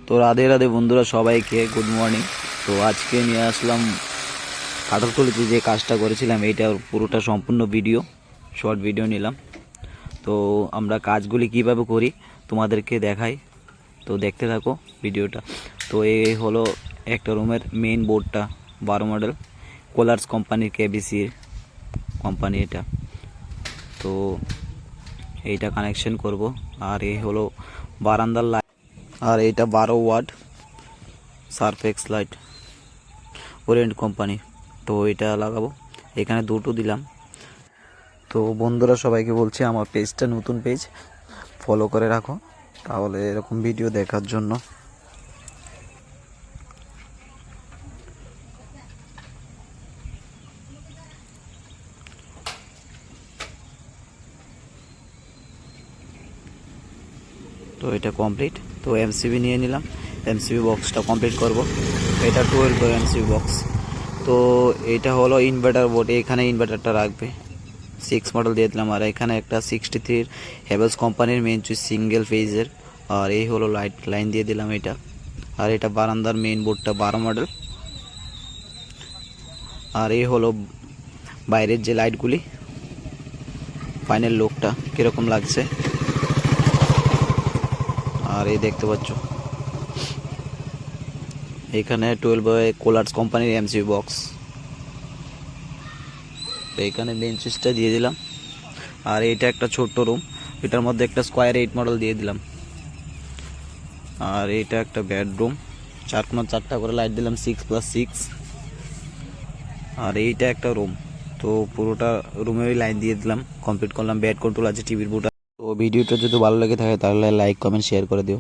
তো রাধে রাধে বন্ধুরা, সবাইকে গুড মর্নিং। তো আজকে নিয়ে আসলাম কাঁঠালতলিতে যে কাজটা করেছিলাম, এইটা পুরোটা সম্পূর্ণ ভিডিও, শর্ট ভিডিও নিলাম। তো আমরা কাজগুলি কিভাবে করি তোমাদেরকে দেখাই, তো দেখতে থাকো ভিডিওটা। তো এই হলো একটা রুমের মেইন বোর্ডটা, 12 মডেল কোলার্স কোম্পানির, কেবিসি কোম্পানি এটা। তো এইটা কানেকশন করব। আর এই হলো বারান্দার লাইট, আর এইটা 12 ওয়াট সারফেক্স লাইট, ওরিয়েন্ট কোম্পানি। তো এটা লাগাবো, এখানে দুটো দিলাম। তো বন্ধুরা, সবাইকে বলছি আমার পেজটা নতুন পেজ, ফলো করে রাখো, তাহলে এরকম ভিডিও দেখার জন্য। তো এটা কমপ্লিট। তো এমসিবি নিয়ে নিলাম, এমসিবি বক্সটা কমপ্লিট করব। এটা 12 এমসিবি বক্স। তো এটা হলো ইনভার্টার বোর্ড, এখানে ইনভার্টারটা রাখবে। 6 মডেল দিয়ে দিলাম। আর এখানে একটা 63 হ্যাভেলস কোম্পানির মেইন সুইচ সিঙ্গেল ফেজের। আর এই হলো লাইন দিয়ে দিলাম এটা। আর এটা বারান্দার মেইন বোর্ডটা 12 মডেল। আর এই হলো বাইরের যে লাইটগুলি, ফাইনাল লুকটা কীরকম লাগছে। আর এই দেখতে পাচ্ছ এখানে 12 কোলার্স কোম্পানির এমসিবি বক্স। তো এখানে মেইন সুইচটা দিয়ে দিলাম। আর এটা একটা ছোট্ট রুম, এটার মধ্যে একটা স্কোয়ার 8 মডেল দিয়ে দিলাম। আর এটা একটা বেডরুম, 4 করে লাইট দিলাম, 6+6। আর এইটা একটা রুম। তো পুরোটা রুমে লাইন দিয়ে দিলাম, কমপ্লিট করলাম। বেড কন্ট্রোল আছে, টিভির বুট। তো ভিডিওটা যদি ভালো লেগে থাকে তাহলে লাইক কমেন্ট শেয়ার করে দিও।